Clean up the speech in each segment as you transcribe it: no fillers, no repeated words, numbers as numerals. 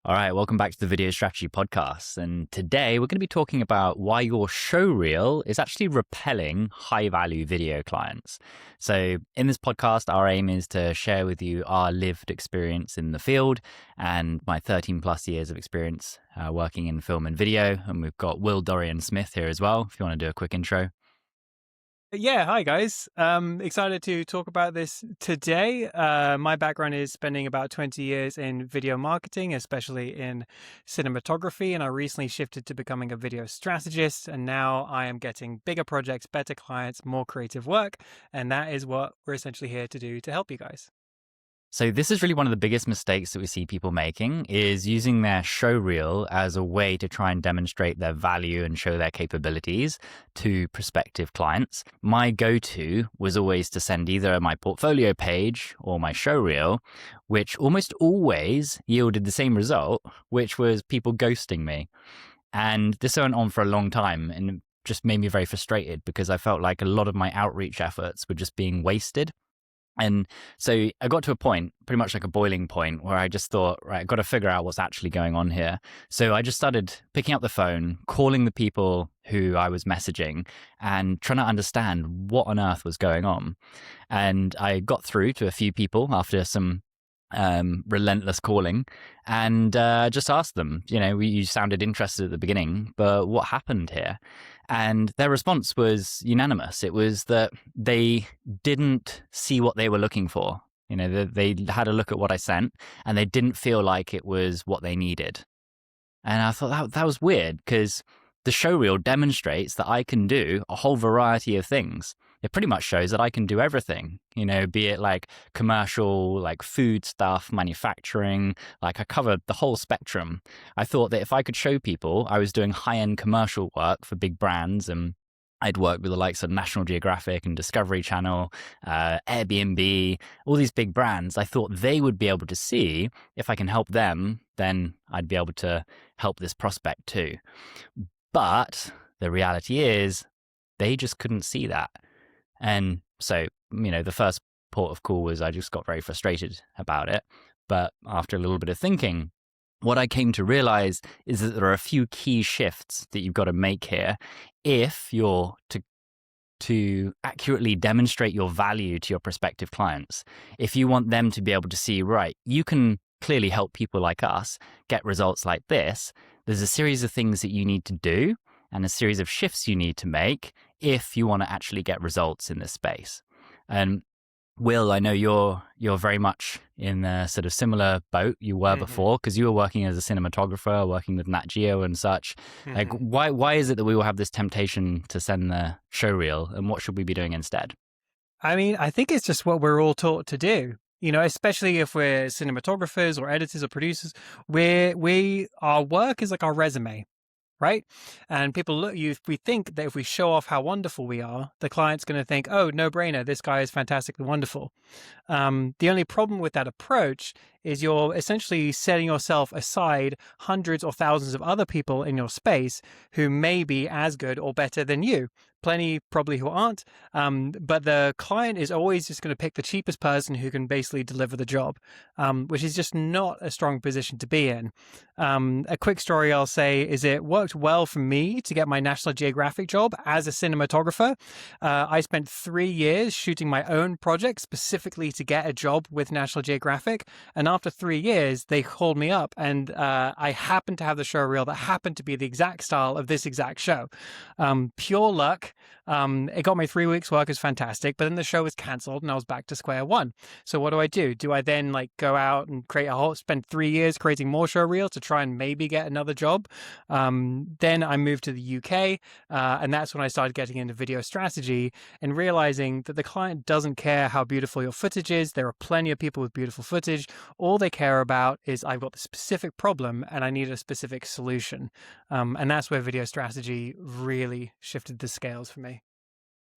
All right, welcome back to the Video Strategy Podcast. And today we're going to be talking about why your showreel is actually repelling high-value video clients. So in this podcast, our aim is to share with you our lived experience in the field and my 13 plus years of experience working in film and video. And we've got Will Dorian Smith here as well, if you want to do a quick intro. Yeah, hi guys. Excited to talk about this today. My background is spending about 20 years in video marketing, especially in cinematography, and I recently shifted to becoming a video strategist, and now I am getting bigger projects, better clients, more creative work, and that is what we're essentially here to do to help you guys. So this is really one of the biggest mistakes that we see people making is using their showreel as a way to try and demonstrate their value and show their capabilities to prospective clients. My go-to was always to send either my portfolio page or my showreel, which almost always yielded the same result, which was people ghosting me. And this went on for a long time and it just made me very frustrated because I felt like a lot of my outreach efforts were just being wasted. And so I got to a point, pretty much like a boiling point, where I just thought, right, I've got to figure out what's actually going on here. So I just started picking up the phone, calling the people who I was messaging and trying to understand what on earth was going on. And I got through to a few people after some relentless calling and just asked them, you sounded interested at the beginning, but what happened here? And their response was unanimous. It was that they didn't see what they were looking for. They had a look at what I sent and they didn't feel like it was what they needed. And I thought that was weird because the showreel demonstrates that I can do a whole variety of things. It pretty much shows that I can do everything, be it like commercial, like food stuff, manufacturing, like I covered the whole spectrum. I thought that if I could show people I was doing high-end commercial work for big brands, and I'd worked with the likes of National Geographic and Discovery Channel, Airbnb, all these big brands, I thought they would be able to see if I can help them, then I'd be able to help this prospect too. But the reality is they just couldn't see that. And so, the first port of call was I just got very frustrated about it. But after a little bit of thinking, what I came to realize is that there are a few key shifts that you've got to make here if you're to accurately demonstrate your value to your prospective clients. If you want them to be able to see, right, you can clearly help people like us get results like this, there's a series of things that you need to do and a series of shifts you need to make if you want to actually get results in this space. And Will, I know you're very much in a sort of similar boat you were before, because you were working as a cinematographer, working with Nat Geo and such. Like, why is it that we will have this temptation to send the showreel, and what should we be doing instead? I mean, I think it's just what we're all taught to do. Especially if we're cinematographers or editors or producers, our work is like our resume. Right? And people we think that if we show off how wonderful we are, the client's going to think, oh, no brainer, this guy is fantastically wonderful. The only problem with that approach is you're essentially setting yourself aside hundreds or thousands of other people in your space who may be as good or better than you. Plenty probably who aren't, but the client is always just going to pick the cheapest person who can basically deliver the job, which is just not a strong position to be in. A quick story I'll say is it worked well for me to get my National Geographic job as a cinematographer. I spent 3 years shooting my own project specifically to get a job with National Geographic, and after 3 years, they called me up and I happened to have the showreel that happened to be the exact style of this exact show. Pure luck. It got me 3 weeks work, is fantastic, but then the show was cancelled and I was back to square one. So what do? Do I then go out and spend 3 years creating more showreels to try and maybe get another job? Then I moved to the UK, and that's when I started getting into video strategy and realizing that the client doesn't care how beautiful your footage is. There are plenty of people with beautiful footage. All they care about is I've got the specific problem and I need a specific solution. And that's where video strategy really shifted the scales for me.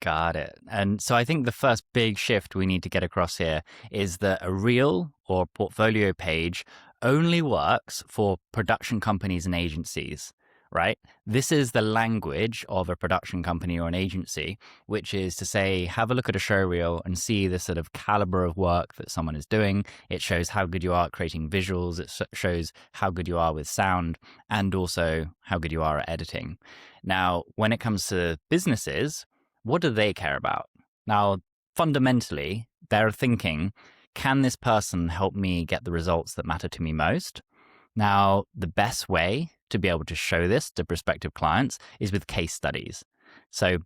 Got it. And so I think the first big shift we need to get across here is that a reel or portfolio page only works for production companies and agencies. right? This is the language of a production company or an agency, which is to say, have a look at a show reel and see the sort of caliber of work that someone is doing. It shows how good you are at creating visuals. It shows how good you are with sound, and also how good you are at editing. Now, when it comes to businesses, what do they care about? Now, fundamentally, they're thinking, can this person help me get the results that matter to me most? Now, the best way to be able to show this to prospective clients is with case studies. So,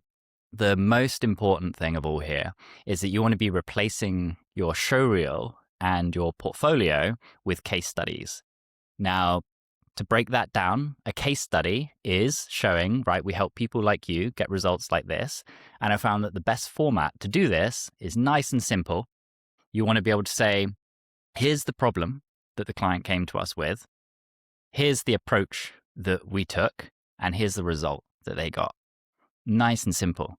the most important thing of all here is that you want to be replacing your showreel and your portfolio with case studies. Now, to break that down, a case study is showing, right, we help people like you get results like this. And I found that the best format to do this is nice and simple. You want to be able to say, here's the problem that the client came to us with. Here's the approach that we took, and here's the result that they got. Nice and simple.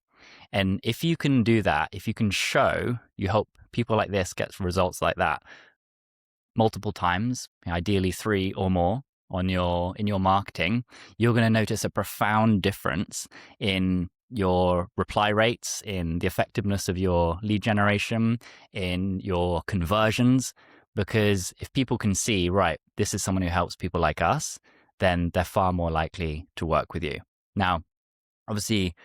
And if you can do that, if you can show you help people like this get results like that multiple times, ideally 3 or more in your marketing, you're going to notice a profound difference in your reply rates, in the effectiveness of your lead generation, in your conversions. Because if people can see, right, this is someone who helps people like us, then they're far more likely to work with you. Now, obviously,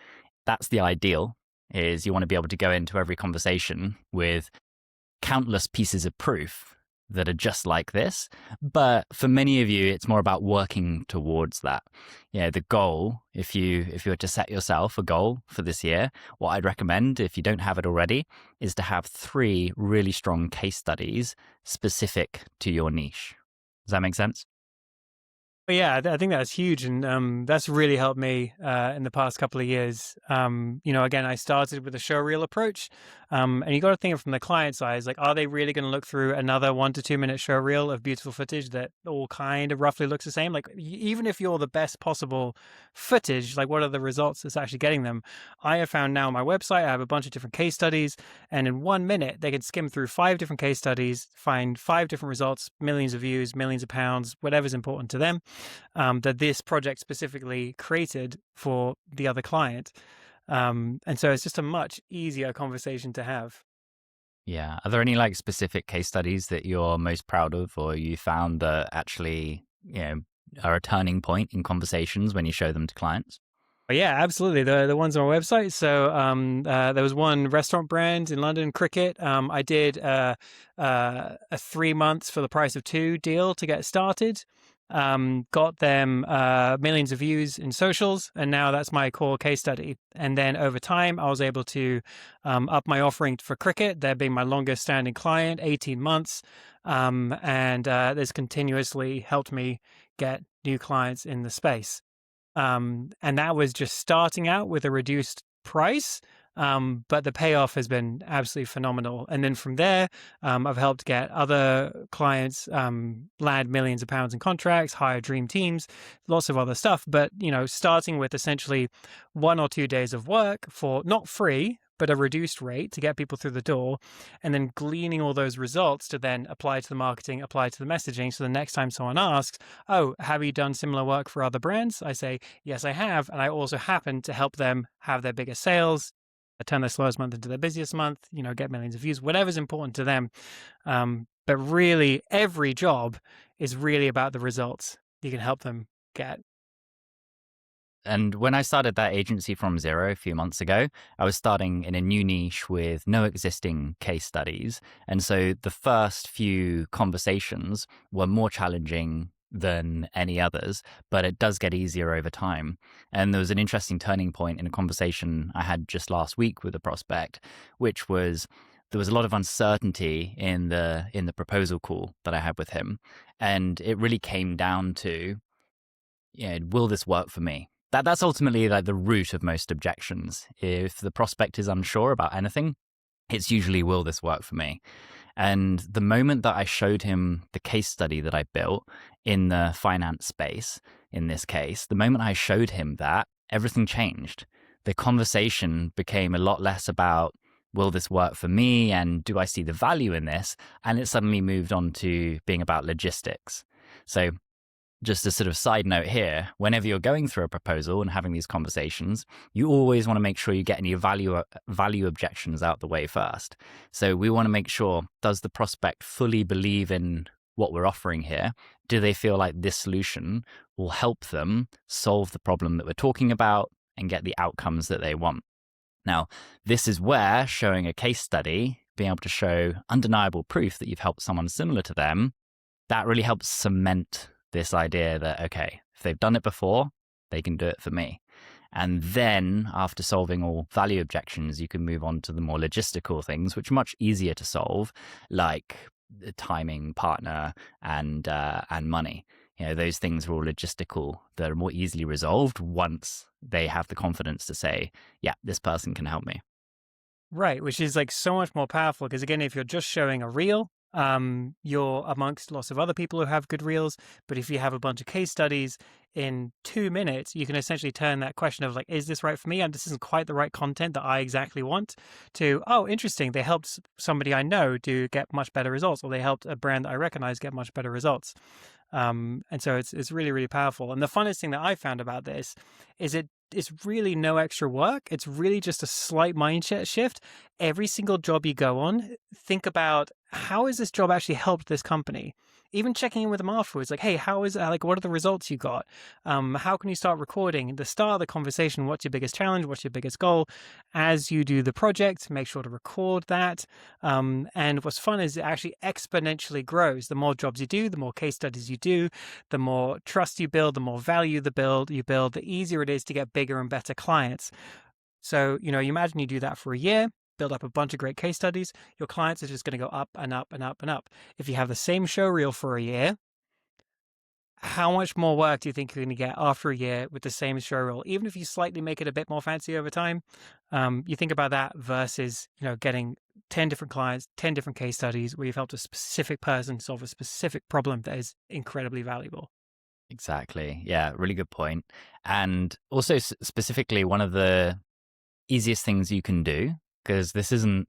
that's the ideal, is you want to be able to go into every conversation with countless pieces of proof that are just like this. But for many of you, it's more about working towards that. The goal, if you were to set yourself a goal for this year, what I'd recommend, if you don't have it already, is to have 3 really strong case studies specific to your niche. Does that make sense? But yeah, I think that's huge, and that's really helped me in the past couple of years. Again, I started with a showreel approach, and you got to think from the client side, like, are they really going to look through another 1 to 2 minute showreel of beautiful footage that all kind of roughly looks the same? Like, even if you're the best possible footage, like, what are the results that's actually getting them? I have found now on my website, I have a bunch of different case studies, and in 1 minute, they can skim through 5 different case studies, find 5 different results, millions of views, millions of pounds, whatever's important to them. That this project specifically created for the other client. And so it's just a much easier conversation to have. Yeah. Are there any like specific case studies that you're most proud of, or you found that actually, are a turning point in conversations when you show them to clients? But yeah, absolutely. The ones on our website. So there was one restaurant brand in London, Cricket. I did a 3 months for the price of 2 deal to get started. Got them millions of views in socials, and now that's my core case study. And then over time, I was able to up my offering for Cricket. They're being my longest standing client, 18 months. And this continuously helped me get new clients in the space. And that was just starting out with a reduced price. But the payoff has been absolutely phenomenal. And then from there, I've helped get other clients land millions of pounds in contracts, hire dream teams, lots of other stuff. But, starting with essentially 1 or 2 days of work for not free, but a reduced rate to get people through the door, and then gleaning all those results to then apply to the marketing, apply to the messaging. So the next time someone asks, oh, have you done similar work for other brands? I say, yes, I have. And I also happen to help them have their biggest sales, turn their slowest month into their busiest month, get millions of views, whatever's important to them. But really, every job is really about the results you can help them get. And when I started that agency from zero a few months ago, I was starting in a new niche with no existing case studies. And so the first few conversations were more challenging than any others, but it does get easier over time. And there was an interesting turning point in a conversation I had just last week with a prospect, which was there was a lot of uncertainty in the proposal call that I had with him. And it really came down to, will this work for me? That's ultimately like the root of most objections. If the prospect is unsure about anything, it's usually, will this work for me? And the moment that I showed him the case study that I built in the finance space, in this case, the moment I showed him that, everything changed. The conversation became a lot less about, will this work for me? And do I see the value in this? And it suddenly moved on to being about logistics. So Just a sort of side note here, whenever you're going through a proposal and having these conversations, you always want to make sure you get any value objections out the way first. So we want to make sure, does the prospect fully believe in what we're offering here? Do they feel like this solution will help them solve the problem that we're talking about and get the outcomes that they want? Now, this is where showing a case study, being able to show undeniable proof that you've helped someone similar to them, that really helps cement this idea that, okay, if they've done it before, they can do it for me. And then after solving all value objections, you can move on to the more logistical things, which are much easier to solve, like the timing, partner, and money. Those things are all logistical that are more easily resolved once they have the confidence to say, yeah, this person can help me. Right, which is like so much more powerful because again, if you're just showing a reel, you're amongst lots of other people who have good reels. But if you have a bunch of case studies in 2 minutes, you can essentially turn that question of like, is this right for me? And this isn't quite the right content that I exactly want to, oh, interesting. They helped somebody I know to get much better results, or they helped a brand that I recognize get much better results. And so it's really, really powerful. And the funnest thing that I found about this is it's really no extra work. It's really just a slight mindset shift. Every single job you go on, think about how has this job actually helped this company? Even checking in with them afterwards, like, hey, how is like, what are the results you got? How can you start recording? At the start of the conversation, what's your biggest challenge? What's your biggest goal? As you do the project, make sure to record that. And what's fun is it actually exponentially grows. The more jobs you do, the more case studies you do, the more trust you build, the more value you build, the easier it is to get bigger and better clients. So, you imagine you do that for a year, build up a bunch of great case studies, your clients are just going to go up and up and up and up. If you have the same show reel for a year, how much more work do you think you're going to get after a year with the same show reel? Even if you slightly make it a bit more fancy over time, you think about that versus, getting 10 different clients, 10 different case studies where you've helped a specific person solve a specific problem that is incredibly valuable. Exactly. Yeah, really good point. And also specifically one of the easiest things you can do, because this isn't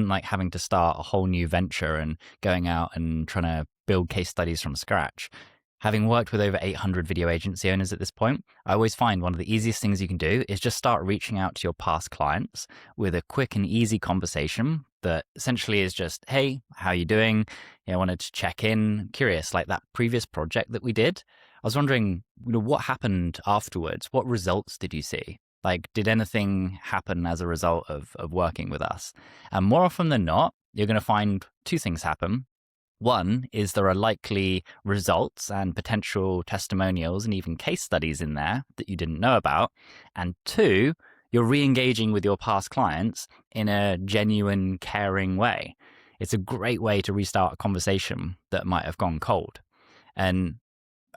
like having to start a whole new venture and going out and trying to build case studies from scratch. Having worked with over 800 video agency owners at this point, I always find one of the easiest things you can do is just start reaching out to your past clients with a quick and easy conversation that essentially is just, hey, how are you doing? I wanted to check in, curious, like that previous project that we did. I was wondering, what happened afterwards? What results did you see? Like, did anything happen as a result of working with us? And more often than not, you're going to find two things happen. One is there are likely results and potential testimonials and even case studies in there that you didn't know about. And two, you're re-engaging with your past clients in a genuine, caring way. It's a great way to restart a conversation that might have gone cold. And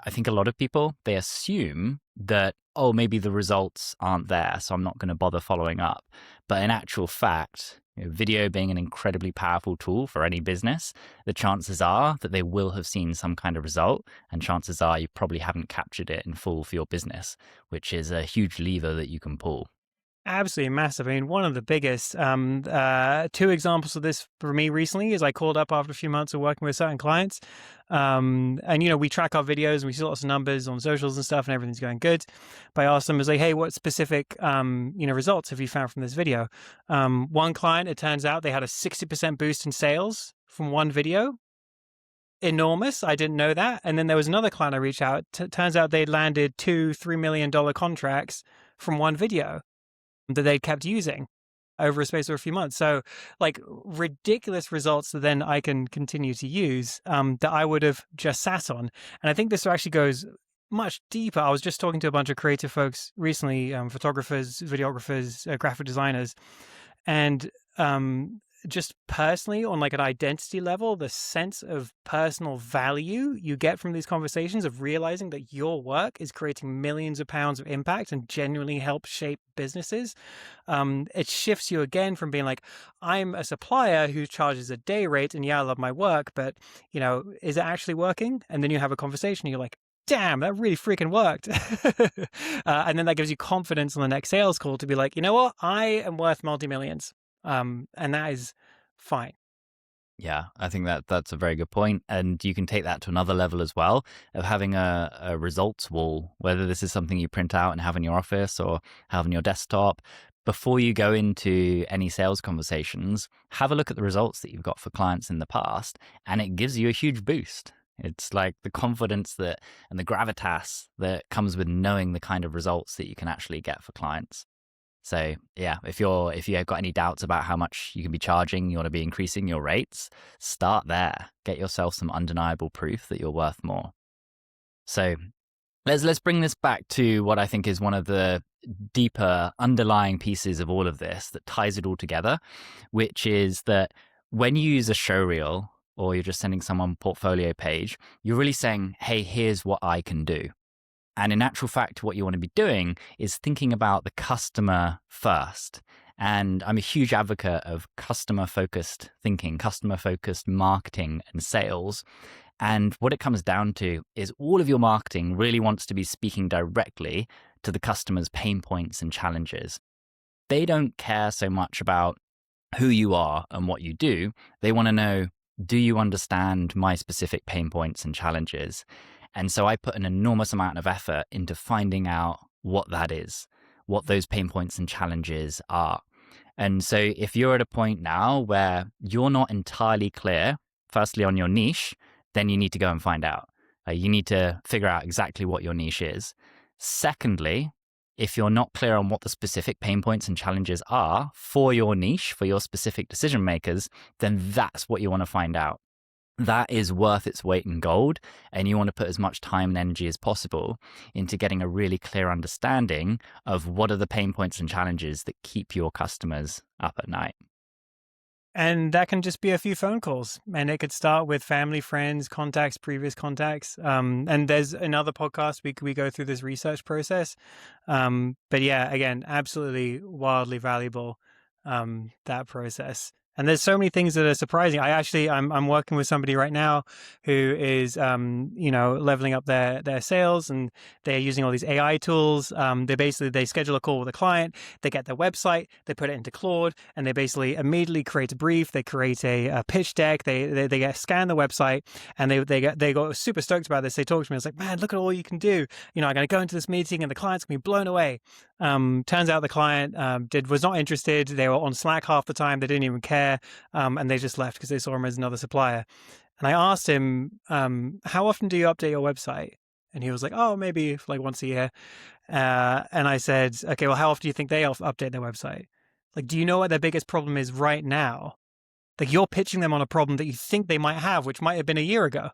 I think a lot of people, they assume that, oh, maybe the results aren't there, so I'm not going to bother following up. But in actual fact, video being an incredibly powerful tool for any business, the chances are that they will have seen some kind of result, and chances are you probably haven't captured it in full for your business, which is a huge lever that you can pull. Absolutely massive. I mean, one of the biggest, two examples of this for me recently is I called up after a few months of working with certain clients. And, we track our videos and we see lots of numbers on socials and stuff and everything's going good. But I asked them, I was like, hey, what specific, results have you found from this video? One client, it turns out they had a 60% boost in sales from one video. Enormous. I didn't know that. And then there was another client I reached out. Turns out they'd landed $2-3 million contracts from one video that they kept using over a space of a few months. So like ridiculous results that then I can continue to use that I would have just sat on. And I think this actually goes much deeper. I was just talking to a bunch of creative folks recently, photographers, videographers, graphic designers, and just personally on like an identity level, the sense of personal value you get from these conversations of realizing that your work is creating millions of pounds of impact and genuinely help shape businesses. It shifts you again from being like, I'm a supplier who charges a day rate and yeah, I love my work, but is it actually working? And then you have a conversation, you're like, damn, that really freaking worked. And then that gives you confidence on the next sales call to be like, you know what? I am worth multi-millions. And that is fine. Yeah, I think that that's a very good point. And you can take that to another level as well of having a results wall, whether this is something you print out and have in your office or have on your desktop. Before you go into any sales conversations, have a look at the results that you've got for clients in the past, and it gives you a huge boost. It's like the confidence that and the gravitas that comes with knowing the kind of results that you can actually get for clients. So yeah, if you have got any doubts about how much you can be charging, you want to be increasing your rates, start there. Get yourself some undeniable proof that you're worth more. So let's bring this back to what I think is one of the deeper underlying pieces of all of this that ties it all together, which is that when you use a showreel or you're just sending someone a portfolio page, you're really saying, hey, here's what I can do. And in actual fact, what you want to be doing is thinking about the customer first. And I'm a huge advocate of customer focused thinking, customer focused marketing and sales. And what it comes down to is all of your marketing really wants to be speaking directly to the customer's pain points and challenges. They don't care so much about who you are and what you do. They want to know, do you understand my specific pain points and challenges? And so I put an enormous amount of effort into finding out what that is, what those pain points and challenges are. And so if you're at a point now where you're not entirely clear, firstly on your niche, then you need to go and find out. You need to figure out exactly what your niche is. Secondly, if you're not clear on what the specific pain points and challenges are for your niche, for your specific decision makers, then that's what you want to find out. That is worth its weight in gold. And you want to put as much time and energy as possible into getting a really clear understanding of what are the pain points and challenges that keep your customers up at night. And that can just be a few phone calls, and it could start with family, friends, contacts, previous contacts. And there's another podcast we go through this research process. But yeah, again, absolutely wildly valuable, that process. And there's so many things that are surprising. I'm working with somebody right now who is leveling up their sales, and they're using all these AI tools. They schedule a call with a client, they get their website, they put it into Claude, and they basically immediately create a brief. They create a pitch deck. They scan the website, and they got super stoked about this. They talked to me. I was like, man, look at all you can do. I'm going to go into this meeting, and the client's going to be blown away. Turns out the client was not interested. They were on Slack half the time. They didn't even care. And they just left because they saw him as another supplier. And I asked him, how often do you update your website? And he was like, oh, maybe like once a year. And I said, okay, well, how often do you think they update their website? Like, do you know what their biggest problem is right now? Like, you're pitching them on a problem that you think they might have, which might have been a year ago.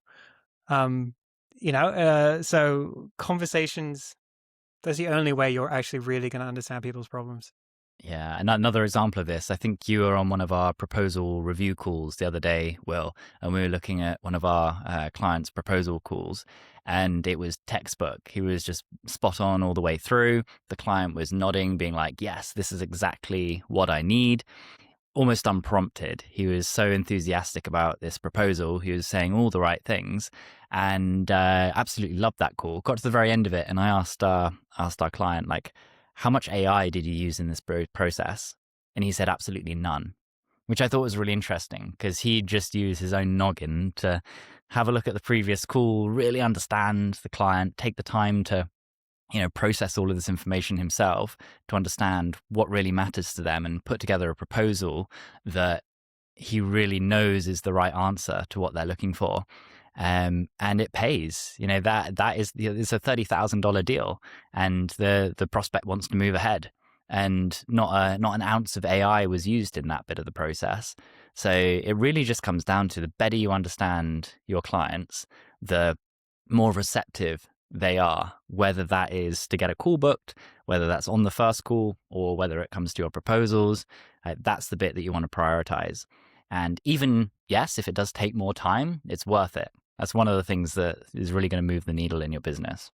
So conversations, that's the only way you're actually really going to understand people's problems. Yeah, and another example of this, I think you were on one of our proposal review calls the other day, Will, and we were looking at one of our clients' proposal calls, and it was textbook. He was just spot on all the way through. The client was nodding, being like, yes, this is exactly what I need. Almost unprompted. He was so enthusiastic about this proposal. He was saying all the right things, and absolutely loved that call. Got to the very end of it, and I asked our client, like, how much AI did you use in this process? And he said absolutely none, which I thought was really interesting because he just used his own noggin to have a look at the previous call, really understand the client, take the time to process all of this information himself to understand what really matters to them and put together a proposal that he really knows is the right answer to what they're looking for. And it pays. That is it's a $30,000 deal, and the prospect wants to move ahead, and not an ounce of AI was used in that bit of the process. So it really just comes down to the better you understand your clients, the more receptive they are, whether that is to get a call booked, whether that's on the first call, or whether it comes to your proposals. That's the bit that you want to prioritize. And even, yes, if it does take more time, it's worth it. That's one of the things that is really going to move the needle in your business.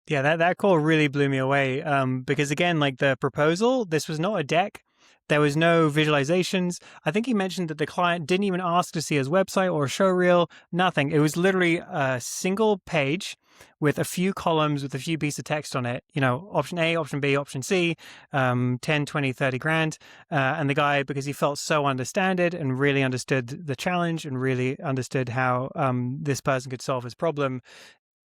Yeah, that call really blew me away. Because again, like the proposal, this was not a deck. There was no visualizations. I think he mentioned that the client didn't even ask to see his website or a showreel, nothing. It was literally a single page with a few columns with a few pieces of text on it, option A, option B, option C, 10, 20, 30 grand. And the guy, because he felt so understood and really understood the challenge and really understood how this person could solve his problem,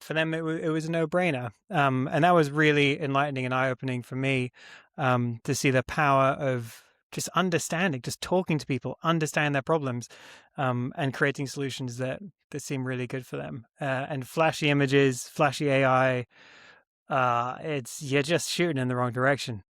for them, it was a no-brainer. And that was really enlightening and eye-opening for me, to see the power of just understanding, just talking to people, understand their problems, and creating solutions that seem really good for them. And flashy images, flashy AI, you're just shooting in the wrong direction.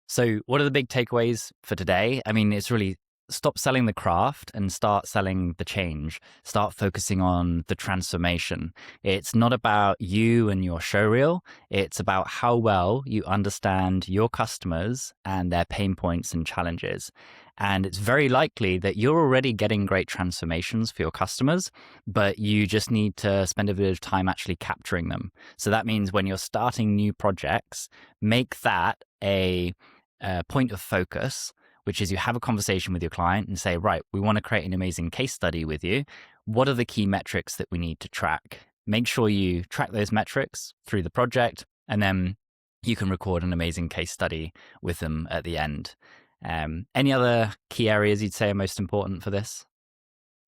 So what are the big takeaways for today? I mean, it's really stop selling the craft and start selling the change. Start focusing on the transformation. It's not about you and your showreel. It's about how well you understand your customers and their pain points and challenges. And it's very likely that you're already getting great transformations for your customers, but you just need to spend a bit of time actually capturing them. So that means when you're starting new projects, make that a point of focus, which is you have a conversation with your client and say, right, we want to create an amazing case study with you. What are the key metrics that we need to track? Make sure you track those metrics through the project, and then you can record an amazing case study with them at the end. Any other key areas you'd say are most important for this?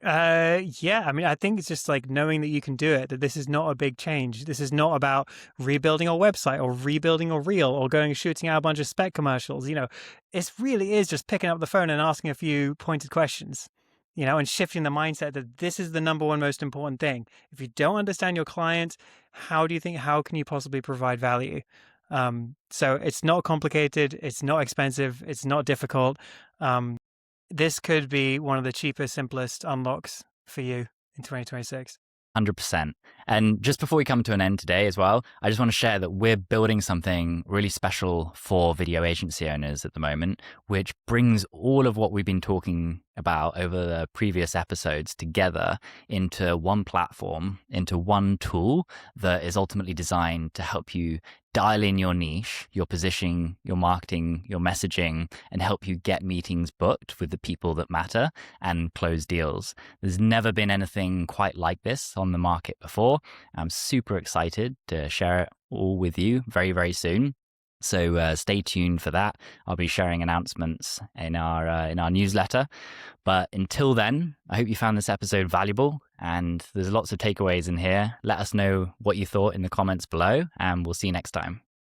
Yeah, I mean, I think it's just like knowing that you can do it, that this is not a big change. This is not about rebuilding a website or rebuilding a reel or going shooting out a bunch of spec commercials. It really is just picking up the phone and asking a few pointed questions, and shifting the mindset that this is the number one most important thing. If you don't understand your client, how can you possibly provide value? So it's not complicated. It's not expensive. It's not difficult. This could be one of the cheapest, simplest unlocks for you in 2026. 100%. And just before we come to an end today as well, I just want to share that we're building something really special for video agency owners at the moment, which brings all of what we've been talking about over the previous episodes together into one platform, into one tool that is ultimately designed to help you dial in your niche, your positioning, your marketing, your messaging, and help you get meetings booked with the people that matter and close deals. There's never been anything quite like this on the market before. I'm super excited to share it all with you very, very soon. So stay tuned for that. I'll be sharing announcements in our newsletter. But until then, I hope you found this episode valuable, and there's lots of takeaways in here. Let us know what you thought in the comments below, and we'll see you next time.